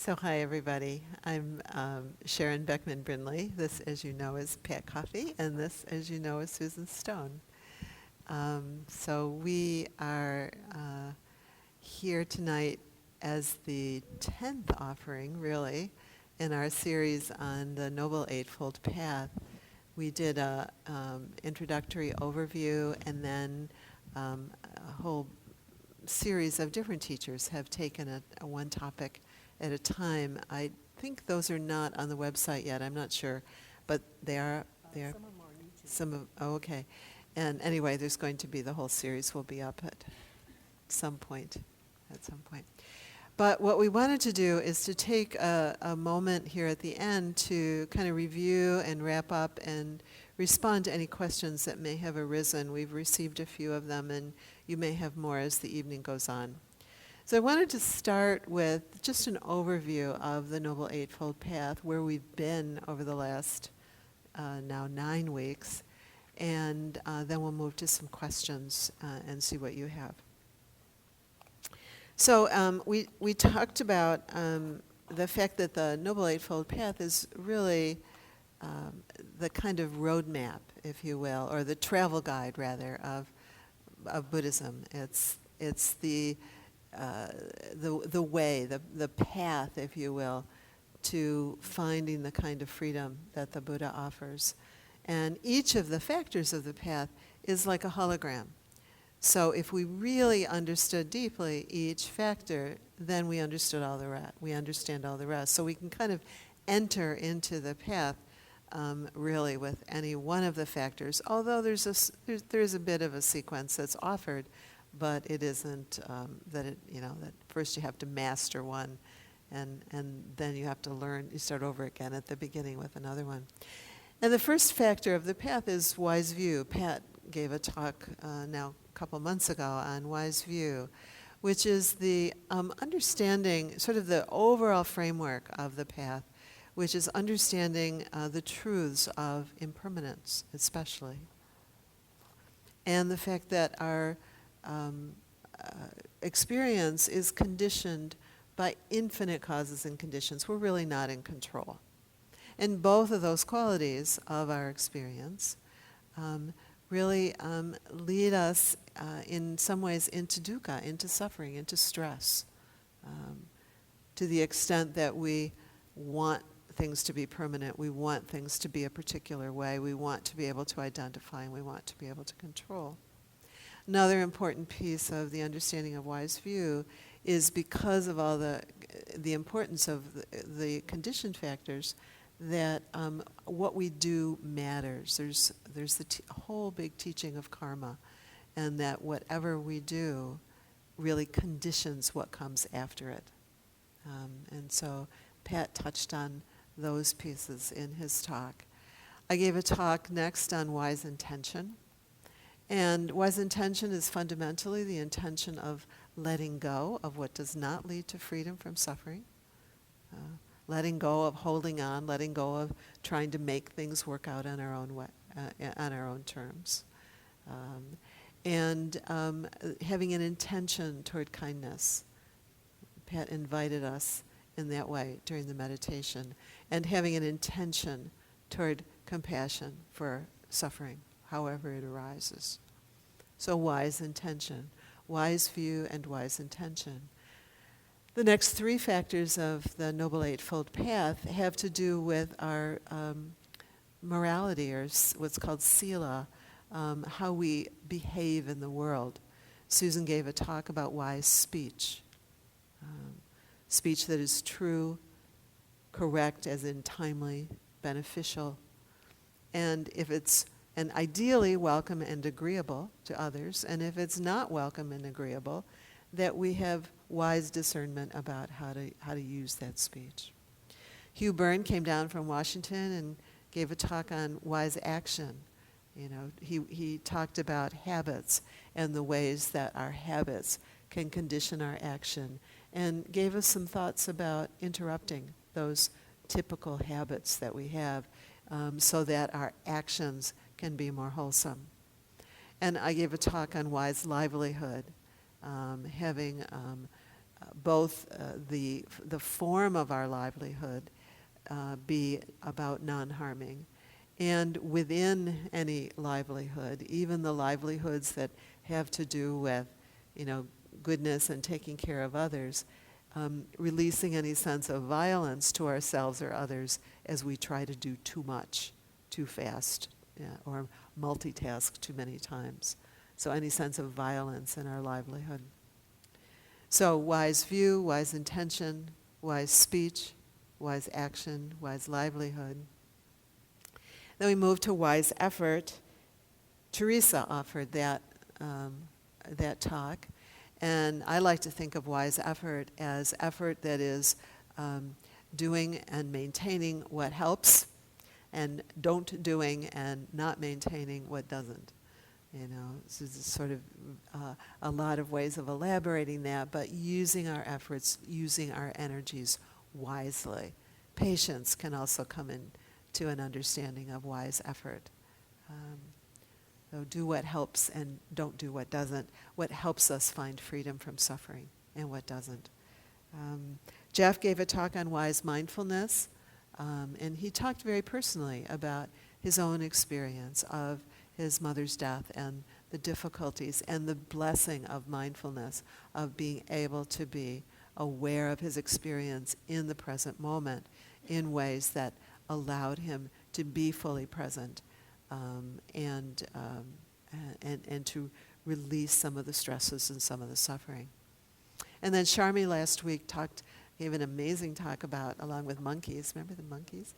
So hi everybody, I'm Sharon Beckman-Brindley. This, as you know, is Pat Coffey, and this, as you know, is Susan Stone. So we are here tonight as the 10th offering, really, in our series on the Noble Eightfold Path. We did a introductory overview, and then a whole series of different teachers have taken a one topic at a time. I think those are not on the website yet. I'm not sure, but they are. They are. Some of them are on YouTube. Some of. Oh, okay. And anyway, there's going to be the whole series will be up at some point. But what we wanted to do is to take a moment here at the end to kind of review and wrap up and respond to any questions that may have arisen. We've received a few of them, and you may have more as the evening goes on. So I wanted to start with just an overview of the Noble Eightfold Path, where we've been over the last now 9 weeks, and then we'll move to some questions and see what you have. So we talked about the fact that the Noble Eightfold Path is really the kind of roadmap, if you will, or the travel guide, rather, of Buddhism. It's the way, the path, if you will, to finding the kind of freedom that the Buddha offers. And each of the factors of the path is like a hologram. So if we really understood deeply each factor, then we understood all the rest. We understand all the rest. So we can kind of enter into the path really with any one of the factors, although there's a bit of a sequence that's offered, but it isn't that first you have to master one, and then you have to learn. You start over again at the beginning with another one. And the first factor of the path is wise view. Pat gave a talk now a couple months ago on wise view, which is the understanding, sort of the overall framework of the path, which is understanding the truths of impermanence, especially, and the fact that our experience is conditioned by infinite causes and conditions. We're really not in control. And both of those qualities of our experience really lead us in some ways into dukkha, into suffering, into stress, to the extent that we want things to be permanent, we want things to be a particular way, we want to be able to identify, and we want to be able to control. Another important piece of the understanding of wise view is because of all the importance of the conditioned factors, that what we do matters. There's the whole big teaching of karma, and that whatever we do really conditions what comes after it. And so Pat touched on those pieces in his talk. I gave a talk next on wise intention. And wise intention is fundamentally the intention of letting go of what does not lead to freedom from suffering, letting go of holding on, letting go of trying to make things work out on our own way, on our own terms, and having an intention toward kindness. Pat invited us in that way during the meditation, and having an intention toward compassion for suffering, however it arises. So wise intention, wise view, and wise intention. The next 3 factors of the Noble Eightfold Path have to do with our morality, or what's called sila, how we behave in the world. Susan gave a talk about wise speech, speech that is true, correct, as in timely, beneficial, and ideally welcome and agreeable to others, and if it's not welcome and agreeable, that we have wise discernment about how to use that speech. Hugh Byrne came down from Washington and gave a talk on wise action. He talked about habits and the ways that our habits can condition our action, and gave us some thoughts about interrupting those typical habits that we have, so that our actions can be more wholesome. And I gave a talk on wise livelihood, having both the form of our livelihood be about non-harming, and within any livelihood, even the livelihoods that have to do with, goodness and taking care of others, releasing any sense of violence to ourselves or others as we try to do too much, too fast, or multitask too many times. So any sense of violence in our livelihood. So wise view, wise intention, wise speech, wise action, wise livelihood. Then we move to wise effort. Teresa offered that talk. And I like to think of wise effort as effort that is doing and maintaining what helps, and don't doing and not maintaining what doesn't. So this is sort of a lot of ways of elaborating that, but using our efforts, using our energies wisely. Patience can also come into an understanding of wise effort. So do what helps and don't do what doesn't. What helps us find freedom from suffering and what doesn't. Jeff gave a talk on wise mindfulness, and he talked very personally about his own experience of his mother's death and the difficulties and the blessing of mindfulness, of being able to be aware of his experience in the present moment in ways that allowed him to be fully present and to release some of the stresses and some of the suffering. And then Sharmi last week gave an amazing talk about, along with monkeys, remember the monkeys?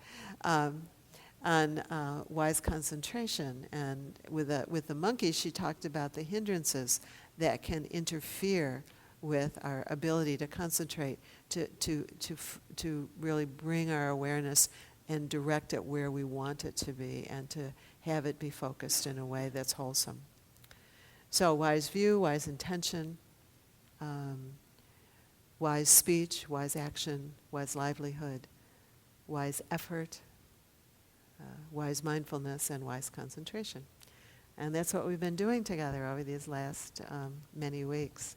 On wise concentration. And with the monkeys, she talked about the hindrances that can interfere with our ability to concentrate, to really bring our awareness and direct it where we want it to be, and to have it be focused in a way that's wholesome. So wise view, wise intention, wise speech, wise action, wise livelihood, wise effort, wise mindfulness, and wise concentration. And that's what we've been doing together over these last many weeks.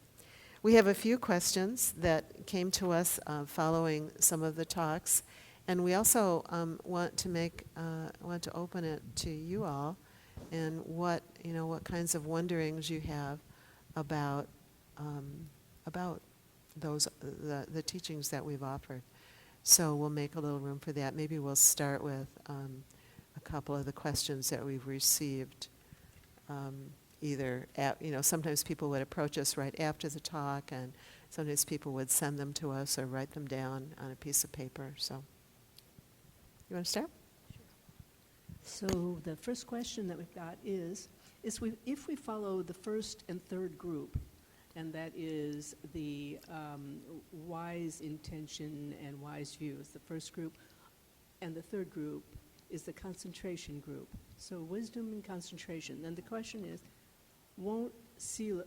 We have a few questions that came to us following some of the talks, and we also want to open it to you all, and what kinds of wonderings you have about those the teachings that we've offered. So we'll make a little room for that. Maybe we'll start with a couple of the questions that we've received. Either sometimes people would approach us right after the talk, and sometimes people would send them to us or write them down on a piece of paper. So, you want to start? Sure. So the first question that we've got is if we follow the first and third group, and that is the wise intention and wise view is the first group, and the third group is the concentration group. So wisdom and concentration. Then the question is, won't the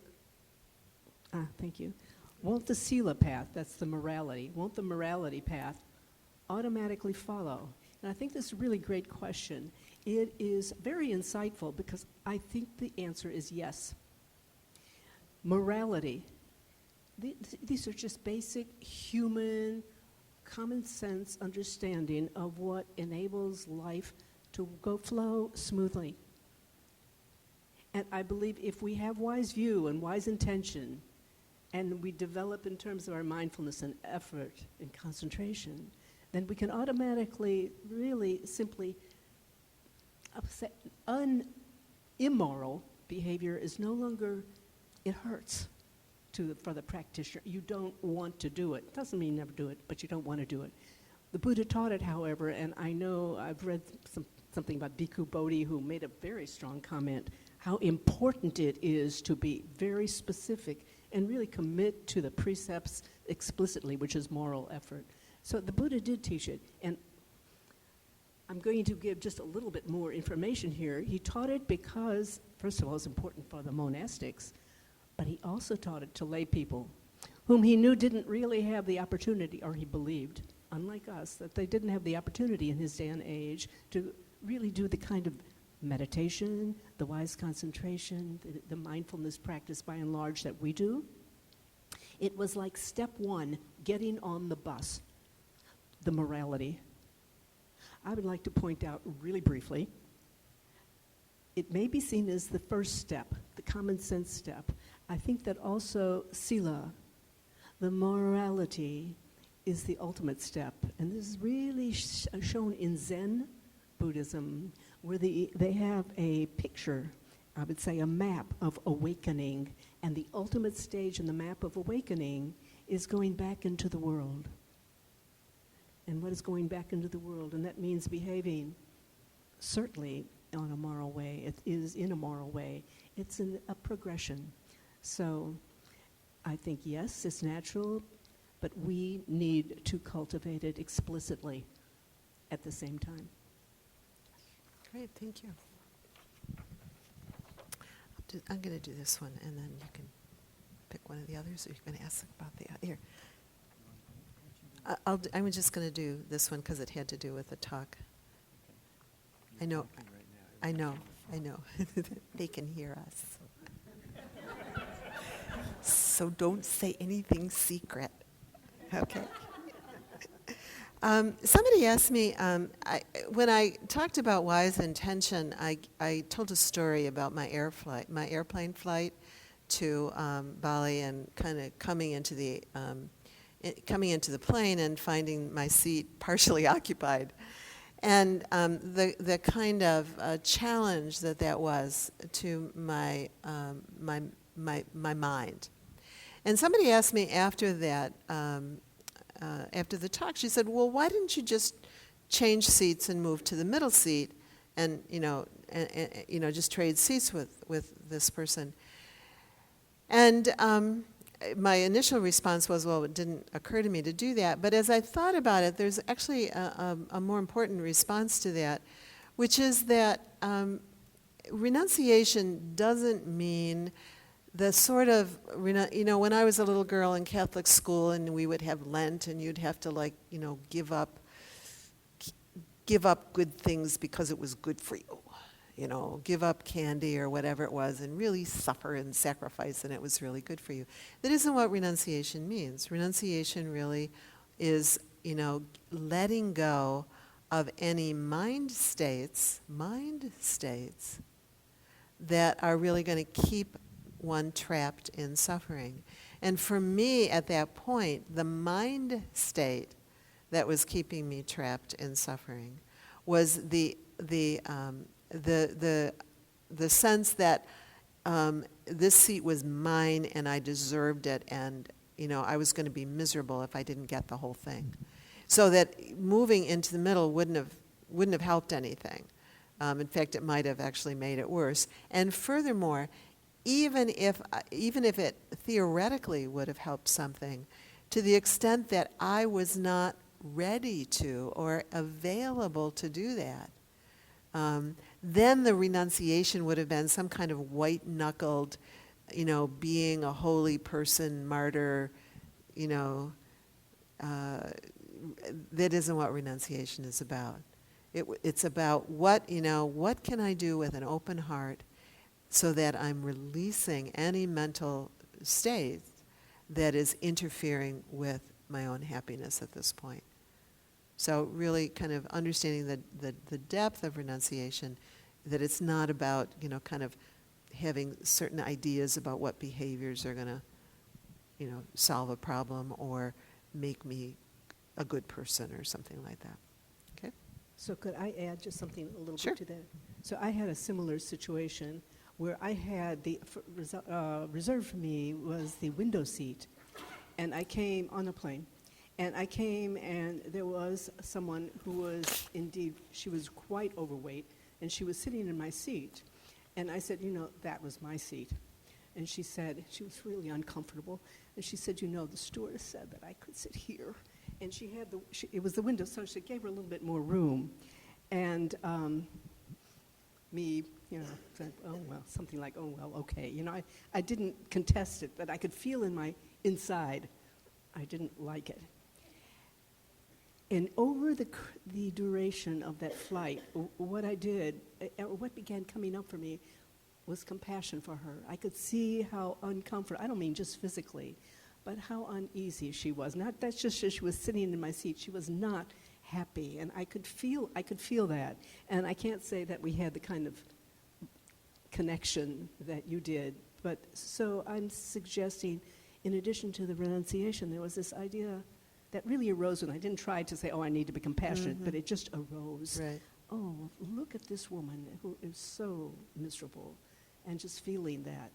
Sila path, that's the morality, won't the morality path automatically follow? And I think this is a really great question. It is very insightful because I think the answer is yes. Morality. These are just basic human, common sense understanding of what enables life to flow smoothly. And I believe if we have wise view and wise intention, and we develop in terms of our mindfulness and effort and concentration, then we can automatically, really simply, immoral behavior is no longer, it hurts for the practitioner. You don't want to do it. Doesn't mean you never do it, but you don't want to do it. The Buddha taught it, however, and I know I've read something about Bhikkhu Bodhi, who made a very strong comment, how important it is to be very specific and really commit to the precepts explicitly, which is moral effort. So the Buddha did teach it, and I'm going to give just a little bit more information here. He taught it because, first of all, it's important for the monastics, but he also taught it to lay people whom he knew didn't really have the opportunity, or he believed, unlike us, that they didn't have the opportunity in his day and age to really do the kind of meditation, the wise concentration, the mindfulness practice by and large that we do. It was like step one, getting on the bus, the morality. I would like to point out really briefly, it may be seen as the first step, the common sense step. I think that also sila, the morality, is the ultimate step. And this is really shown in Zen Buddhism, where they have a picture, I would say a map of awakening, and the ultimate stage in the map of awakening is going back into the world. And what is going back into the world? And that means behaving certainly on a moral way. It is in a moral way. It's a progression. So I think, yes, it's natural, but we need to cultivate it explicitly at the same time. Great, thank you. I'm going to do this one, and then you can pick one of the others, or you're going to ask about the here. I'm just going to do this one because it had to do with the talk. I know. They can hear us. So don't say anything secret. Okay. Somebody asked me, when I talked about wise intention, I told a story about my airplane flight to Bali, and kind of coming into the plane and finding my seat partially occupied, and the kind of challenge that was to my mind. And somebody asked me after that. After the talk, she said, "Well, why didn't you just change seats and move to the middle seat, and just trade seats with this person?" And my initial response was, "Well, it didn't occur to me to do that." But as I thought about it, there's actually a more important response to that, which is that renunciation doesn't mean the sort of, when I was a little girl in Catholic school and we would have Lent and you'd have to give up good things because it was good for you, give up candy or whatever it was and really suffer and sacrifice and it was really good for you. That isn't what renunciation means. Renunciation really is, letting go of any mind states that are really going to keep one trapped in suffering. And for me, at that point, the mind state that was keeping me trapped in suffering was the sense that this seat was mine and I deserved it, and I was going to be miserable if I didn't get the whole thing. So that moving into the middle wouldn't have helped anything. In fact, it might have actually made it worse. And furthermore, even if it theoretically would have helped something, to the extent that I was not ready to or available to do that, then the renunciation would have been some kind of white-knuckled, being a holy person, martyr, that isn't what renunciation is about. It's about what can I do with an open heart so that I'm releasing any mental state that is interfering with my own happiness at this point. So really kind of understanding the depth of renunciation, that it's not about, kind of having certain ideas about what behaviors are going to, solve a problem or make me a good person or something like that. Okay? So could I add just something a little Sure. bit to that? So I had a similar situation where I had reserved for me was the window seat, and I came on a plane, and there was someone who was indeed, she was quite overweight, and she was sitting in my seat, and I said, that was my seat. And she said, she was really uncomfortable, and she said, the stewardess said that I could sit here, and she had it was the window, so she gave her a little bit more room, and me, said, oh, well, something like, oh, well, okay. I didn't contest it, but I could feel in my inside, I didn't like it. And over the duration of that flight, what I did, what began coming up for me was compassion for her. I could see how uncomfortable, I don't mean just physically, but how uneasy she was. Not that's just she was sitting in my seat. She was not happy, and I could feel that. And I can't say that we had the kind of connection that you did, but so I'm suggesting, in addition to the renunciation, there was this idea that really arose, and I didn't try to say, oh, I need to be compassionate, but it just arose. Right. Oh, look at this woman who is so miserable, and just feeling that.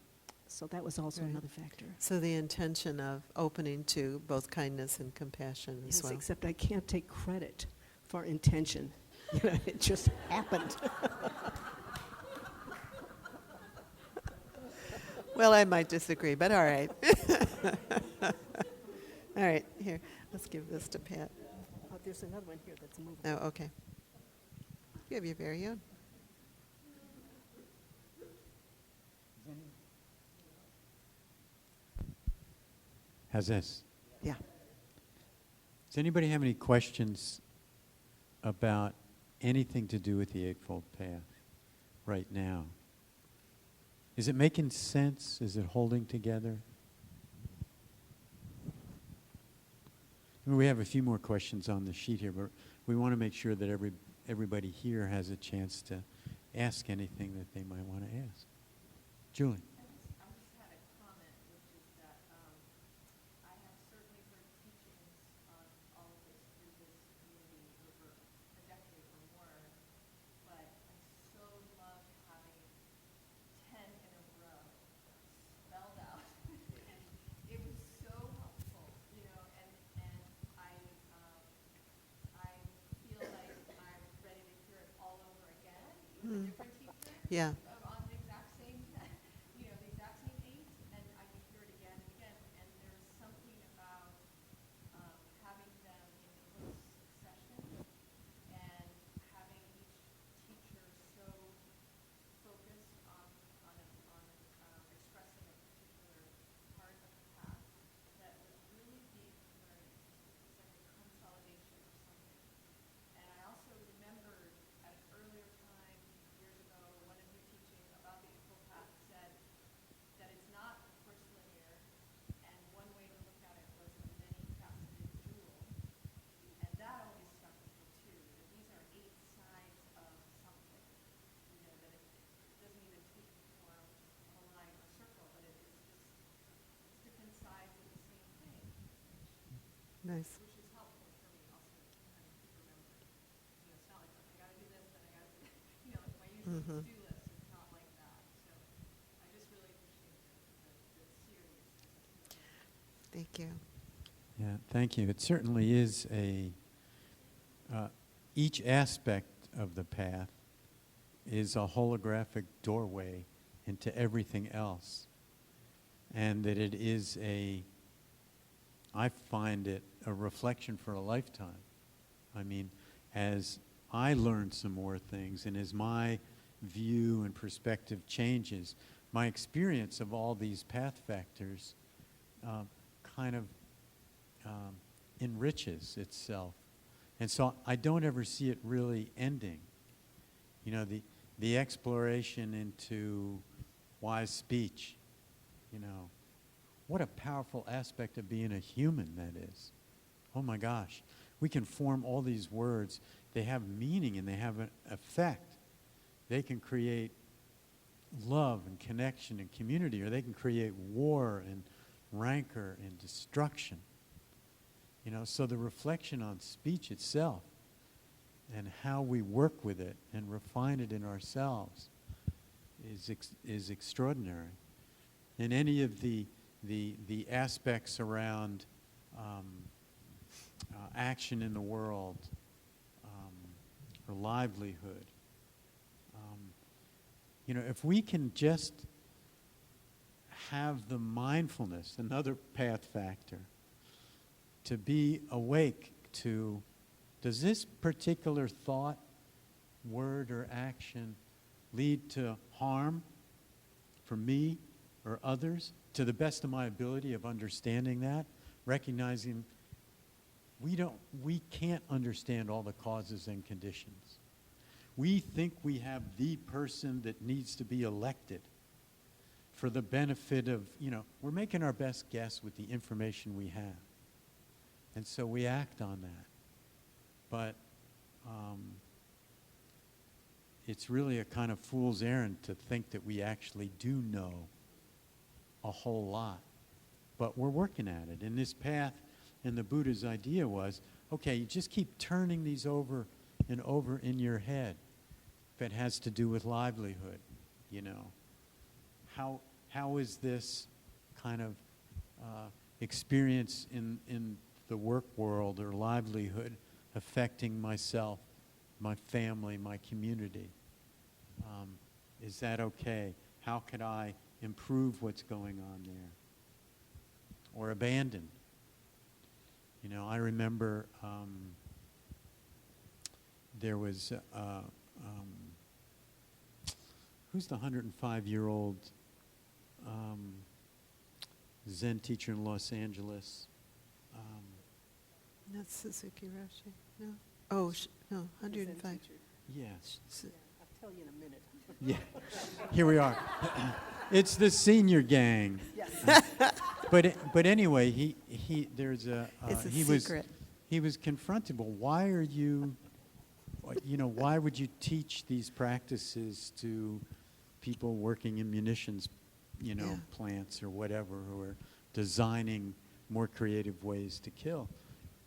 So that was also Right. another factor. So the intention of opening to both kindness and compassion as Yes, well. except I can't take credit for intention. It just happened. Well, I might disagree, but all right. All right, here, let's give this to Pat. Oh, there's another one here that's moving. Oh, okay. You have your very own. How's this? Yeah. Does anybody have any questions about anything to do with the Eightfold Path right now? Is it making sense? Is it holding together? I mean, we have a few more questions on the sheet here, but we want to make sure that everybody here has a chance to ask anything that they might want to ask. Julie. I just had a comment, which is that I have certainly heard teachings on all of this through this community over a decade or more, but I so love having 10 in a row spelled out. And it was so helpful, and I feel like I'm ready to hear it all over again with a different teacher. Yeah. On the exact same, the exact same 8, and I can hear it again and again. And there's something about having them in close succession and having each teacher so focused on expressing a particular part of the path that was really deep learning. It's like a consolidation or something. And I also remembered at an earlier time, years ago, one of your teaching about the Eightfold Path said that it's not, of course, linear, and one way to look at it was a many-faceted jewel. And that always stuck with me, too, that these are 8 sides of something, that it doesn't even take the form of a line or circle, but it's different sides of the same thing, Nice. which is helpful for me also to kind of keep remembering. It's not like, I got to do this, then I got to do that. Like my usual to-do list, it's not like that. So I just really appreciate the series. Thank you. Yeah, thank you. It certainly is each aspect of the path is a holographic doorway into everything else. And that it is I find it a reflection for a lifetime. I mean, as I learn some more things and as my view and perspective changes, my experience of all these path factors kind of enriches itself. And so I don't ever see it really ending. The exploration into wise speech, what a powerful aspect of being a human that is. Oh my gosh. We can form all these words. They have meaning and they have an effect. They can create love and connection and community, or they can create war and rancor and destruction. So the reflection on speech itself and how we work with it and refine it in ourselves is extraordinary. And any of the aspects around action in the world or livelihood, if we can just have the mindfulness, another path factor, to be awake to, does this particular thought, word, or action lead to harm for me or others, to the best of my ability of understanding that, recognizing we can't understand all the causes and conditions. We think we have the person that needs to be elected for the benefit of, we're making our best guess with the information we have. And so we act on that. But it's really a kind of fool's errand to think that we actually do know a whole lot. But we're working at it. And this path, and the Buddha's idea was, okay, you just keep turning these over and over in your head. If it has to do with livelihood, How is this kind of experience in the work world or livelihood affecting myself, my family, my community? Is that okay? How could I improve what's going on there? Or abandon? I remember there was, who's the 105-year-old Zen teacher in Los Angeles? Not Suzuki Roshi, no. Oh, no, 105. Yeah. I'll tell you in a minute. Yeah. Here we are. It's the senior gang. Yes. But anyway, he there's a It's a he secret. he was confronted. Well, why are you, why would you teach these practices to people working in munitions, Yeah. plants or whatever, who are designing more creative ways to kill?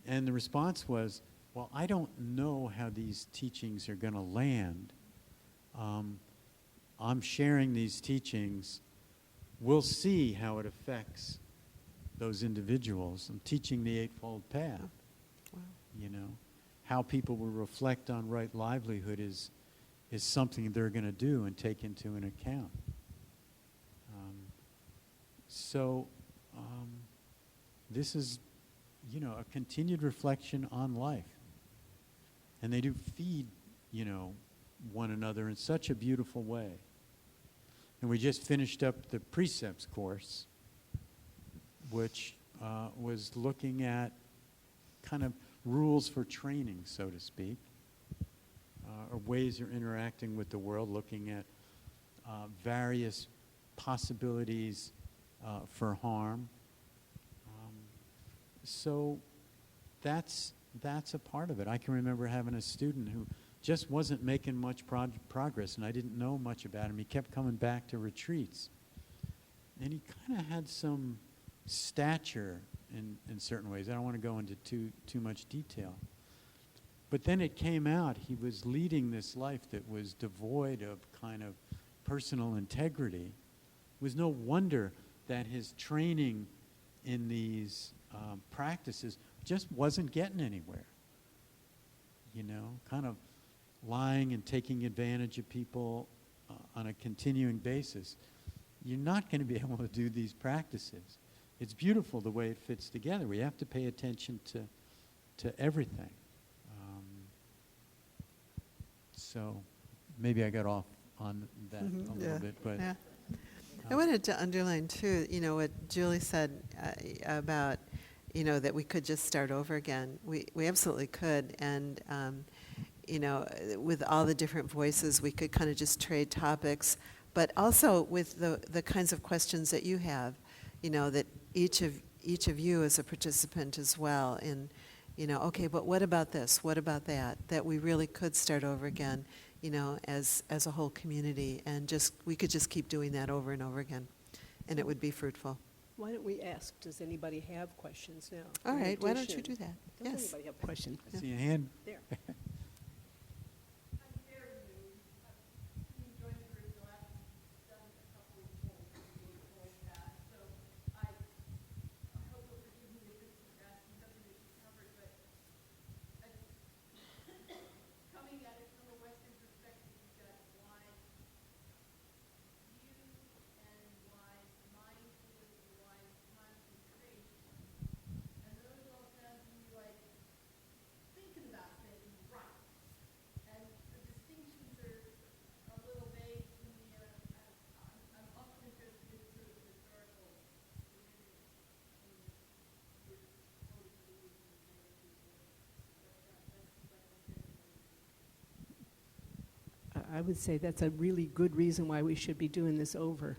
And the response was, well, I don't know how these teachings are going to land. I'm sharing these teachings. We'll see how it affects those individuals. I'm teaching the Eightfold Path. Wow. How people will reflect on right livelihood is something they're going to do and take into an account. So this is, a continued reflection on life. And they do feed, one another in such a beautiful way. And we just finished up the precepts course, which was looking at kind of rules for training, so to speak, or ways you're interacting with the world, looking at various possibilities for harm. So that's a part of it. I can remember having a student who just wasn't making much progress, and I didn't know much about him. He kept coming back to retreats. And he kind of had some stature in certain ways. I don't want to go into too much detail. But then it came out, he was leading this life that was devoid of kind of personal integrity. It was no wonder that his training in these practices just wasn't getting anywhere. Kind of lying and taking advantage of people on a continuing basis. You're not going to be able to do these practices. It's beautiful the way it fits together. We have to pay attention to everything. So maybe I got off on that a little bit, but Yeah. I wanted to underline too, what Julie said about, that we could just start over again. We absolutely could, and with all the different voices, we could kind of just trade topics, but also with the kinds of questions that you have, that each of you as a participant as well in, okay, but what about this? What about that? That we really could start over again, as a whole community, and we could just keep doing that over and over again, and it would be fruitful. Why don't we ask, does anybody have questions now? All In right, why don't you addition- do that? Does Yes. anybody have a question? I see a hand. There. I'm very new. I've joined the group the last done a couple of polls, Eightfold Path. So I hope you'll forgive me if this is asking something that you covered, but coming at it from a Western perspective, you've got wise view and wise mindfulness and wise concentration. And those all sound to me like thinking about things right. And the distinctions are a little vague to me. I'm also interested in sort of the historical division in your supposed beliefs and I would say that's a really good reason why we should be doing this over.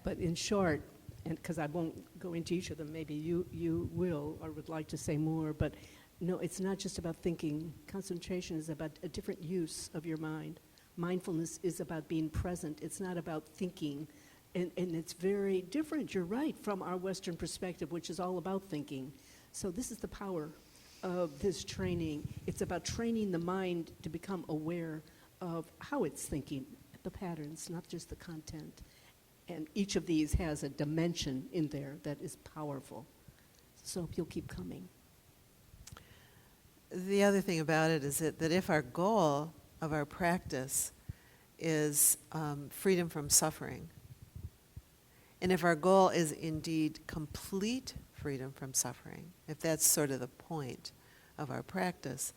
But in short, and because I won't go into each of them, maybe you will or would like to say more, but no, it's not just about thinking. Concentration is about a different use of your mind. Mindfulness is about being present. It's not about thinking. And it's very different, you're right, from our Western perspective, which is all about thinking. So this is the power of this training. It's about training the mind to become aware of how it's thinking, the patterns, not just the content. And each of these has a dimension in there that is powerful. So you'll keep coming. The other thing about it is that if our goal of our practice is freedom from suffering, and if our goal is indeed complete freedom from suffering, if that's sort of the point of our practice,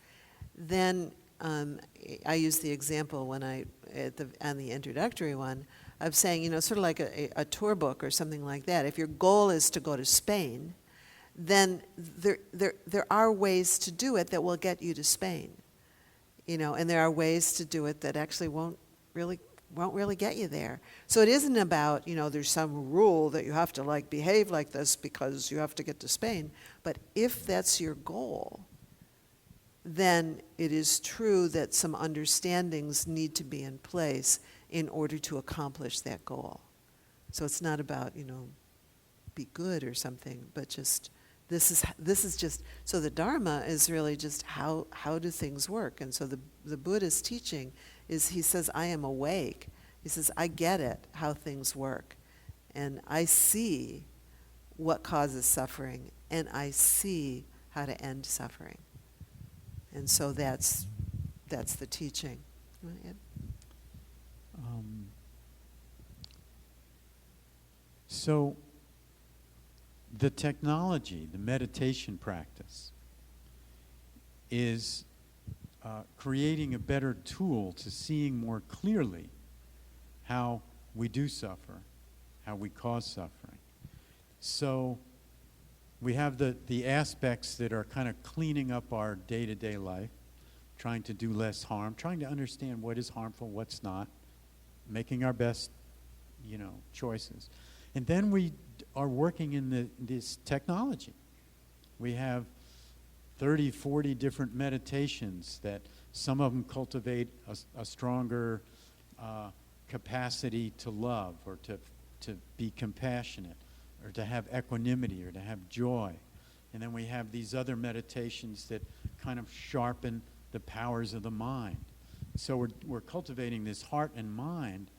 then I use the example when on the introductory one of saying, sort of like a tour book or something like that. If your goal is to go to Spain, then there are ways to do it that will get you to Spain, and there are ways to do it that actually won't really get you there. So it isn't about, there's some rule that you have to behave like this because you have to get to Spain. But if that's your goal, then it is true that some understandings need to be in place in order to accomplish that goal. So it's not about, be good or something, but just this is just, so the Dharma is really just how do things work. And so the Buddha's teaching is, he says, I am awake. He says, I get it, how things work. And I see what causes suffering, and I see how to end suffering. And so that's the teaching. You want to add? So the technology, the meditation practice, is creating a better tool to seeing more clearly how we do suffer, how we cause suffering. So we have the aspects that are kind of cleaning up our day-to-day life, trying to do less harm, trying to understand what is harmful, what's not, making our best, choices. And then we are working in this technology. We have 30, 40 different meditations that some of them cultivate a stronger capacity to love or to be compassionate or to have equanimity or to have joy. And then we have these other meditations that kind of sharpen the powers of the mind. So we're cultivating this heart and mind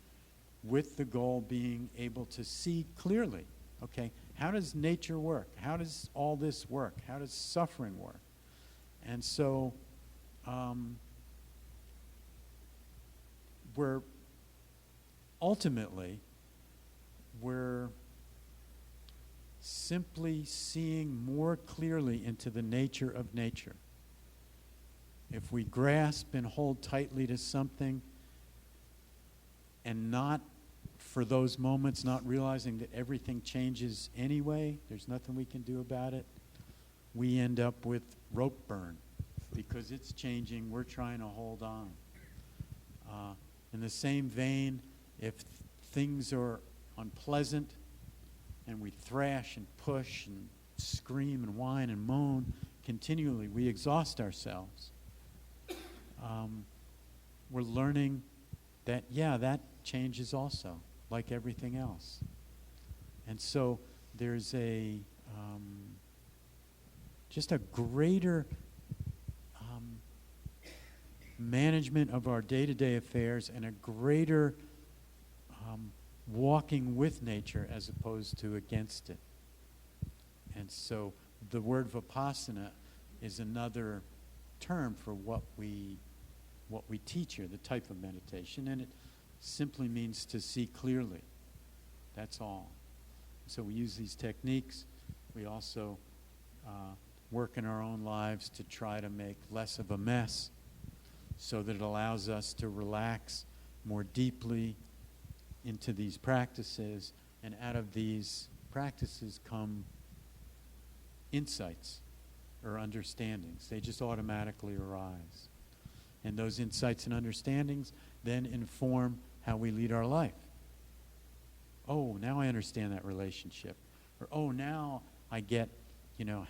with the goal being able to see clearly, okay, how does nature work? How does all this work? How does suffering work? And so we're simply seeing more clearly into the nature of nature. If we grasp and hold tightly to something and not, for those moments, not realizing that everything changes anyway, there's nothing we can do about it, we end up with rope burn because it's changing, we're trying to hold on. In the same vein, if things are unpleasant and we thrash and push and scream and whine and moan continually, we exhaust ourselves. We're learning that, that changes also, like everything else. And so there's just a greater management of our day-to-day affairs and a greater walking with nature as opposed to against it. And so the word Vipassana is another term for what we teach here, the type of meditation, and it simply means to see clearly. That's all. So we use these techniques. We also work in our own lives to try to make less of a mess so that it allows us to relax more deeply into these practices, and out of these practices come insights or understandings. They just automatically arise. And those insights and understandings then inform how we lead our life. oh, now I understand that relationship. Or, oh, now I get,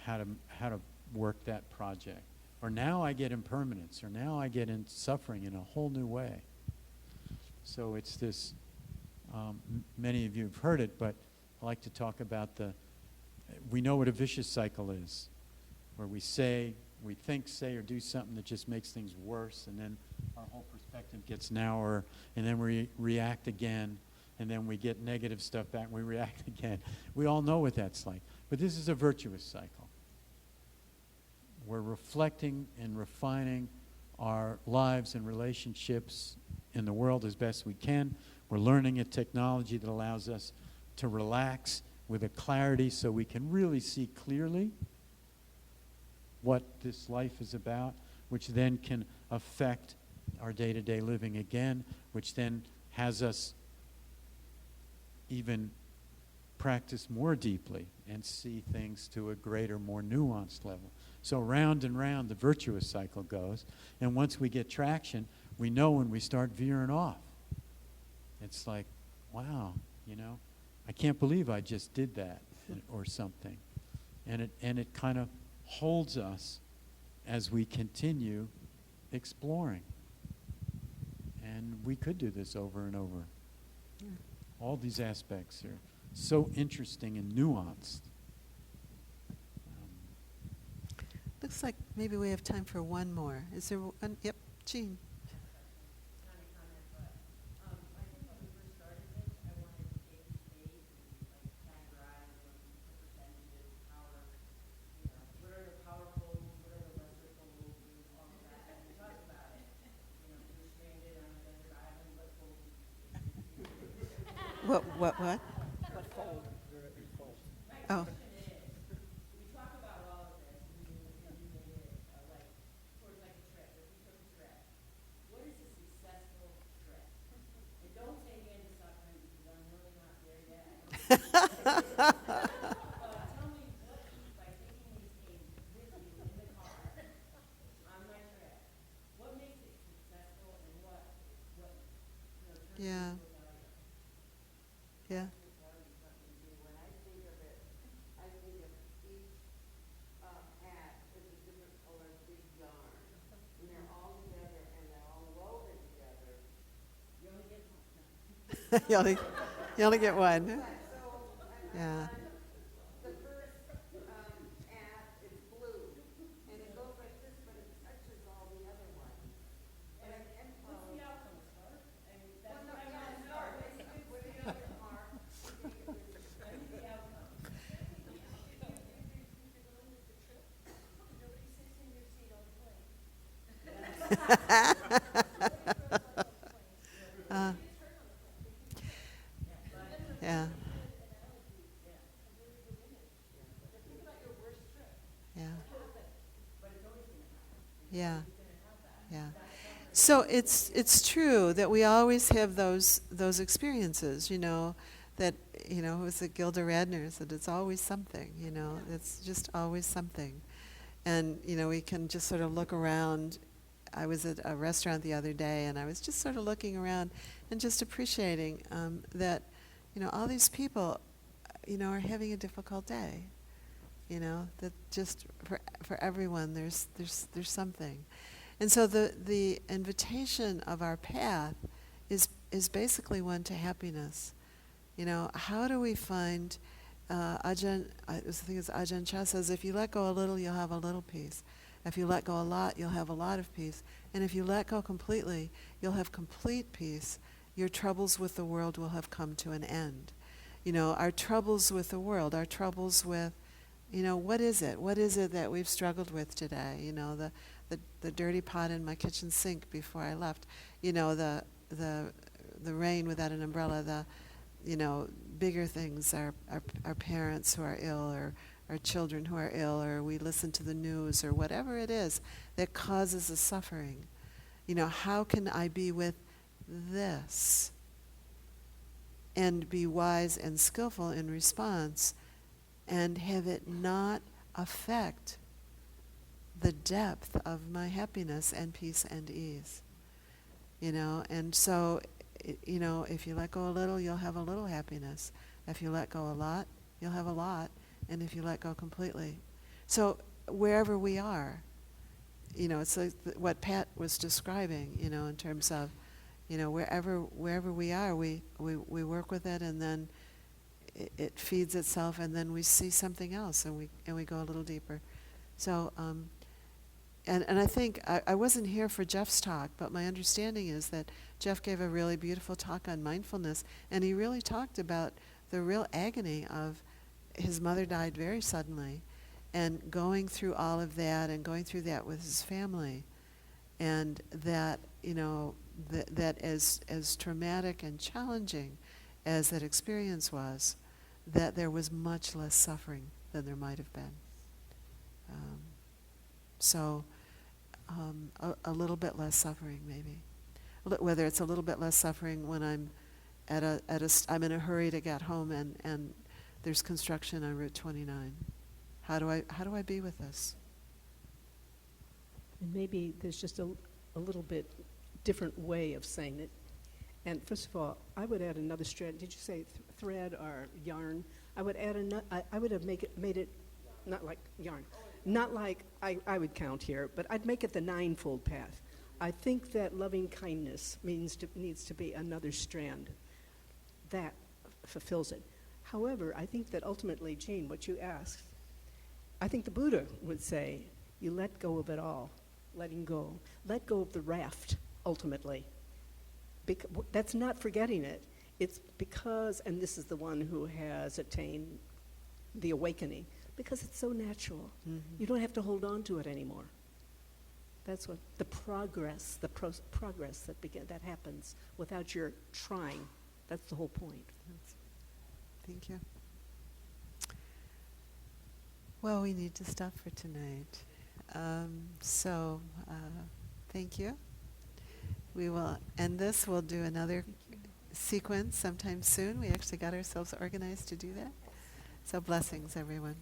how to work that project. Or now I get impermanence. Or now I get in suffering in a whole new way. So it's this, many of you have heard it, but I like to talk about we know what a vicious cycle is, where we think, say, or do something that just makes things worse, and then our whole perspective gets narrower, and then we react again, and then we get negative stuff back, and we react again. We all know what that's like. But this is a virtuous cycle. We're reflecting and refining our lives and relationships in the world as best we can. We're learning a technology that allows us to relax with a clarity so we can really see clearly what this life is about, which then can affect our day-to-day living again, which then has us even practice more deeply and see things to a greater, more nuanced level. So round and round the virtuous cycle goes, and once we get traction, we know when we start veering off. It's like, wow, I can't believe I just did that, or something. And it kind of holds us as we continue exploring. And we could do this over and over. Yeah. All these aspects are so interesting and nuanced. Looks like maybe we have time for one more. Is there one? Yep, Jean. What? What fold? Oh. Yeah. Yeah. When I think of it, I think of each hat as a different colored big yarn. And they're all together and they're all woven together. You only get one. you only get one. So, Yeah. the first hat is blue. And it goes like this, but it touches all the other ones. And at the end, what's the outcome, Mark? Well, no, Mark, what do you know, Mark? Yeah. Yeah. Yeah. Yeah. So it's true that we always have those experiences, that, who was it, Gilda Radner said it's always something, it's just always something. And, we can just sort of look around. I was at a restaurant the other day, and I was just sort of looking around and just appreciating that, all these people, are having a difficult day. That just for everyone, there's something. And so the invitation of our path is basically one to happiness. How do we find, I think it's Ajahn Chah says, if you let go a little, you'll have a little peace. If you let go a lot, you'll have a lot of peace. And if you let go completely, you'll have complete peace. Your troubles with the world will have come to an end. Our troubles with the world, our troubles with, what is it? What is it that we've struggled with today? The dirty pot in my kitchen sink before I left. The rain without an umbrella. Bigger things. Our parents who are ill, or our children who are ill, or we listen to the news, or whatever it is that causes the suffering. How can I be with this and be wise and skillful in response, and have it not affect the depth of my happiness and peace and ease? And so you know, if you let go a little, you'll have a little happiness. If you let go a lot, you'll have a lot. And if you let go completely. So wherever we are, you know, it's like what Pat was describing, you know, in terms of, you know, wherever we are, we work with it, and then it feeds itself, and then we see something else, and we go a little deeper. So, and I think, I wasn't here for Jeff's talk, but my understanding is that Jeff gave a really beautiful talk on mindfulness, and he really talked about the real agony of his mother died very suddenly, and going through all of that, and going through that with his family, and that, you know, that as traumatic and challenging as that experience was, that there was much less suffering than there might have been. A little bit less suffering, maybe. Whether it's a little bit less suffering when I'm I'm in a hurry to get home, and there's construction on Route 29. How do I be with this? And maybe there's just a little bit different way of saying it. And first of all, I would add another strand. Did you say thread or yarn? I would add I would have made it not like yarn, not like I would count here, but I'd make it the ninefold path. I think that loving kindness needs to be another strand that fulfills it. However, I think that ultimately, Jean, what you asked, I think the Buddha would say, you let go of it all, letting go. Let go of the raft, ultimately. That's not forgetting it. It's because, and this is the one who has attained the awakening, because it's so natural. Mm-hmm. You don't have to hold on to it anymore. That's what the progress, progress that happens without your trying. That's the whole point. Thank you. Well, we need to stop for tonight. Thank you. We will end this. We'll do another sequence sometime soon. We actually got ourselves organized to do that. So blessings, everyone.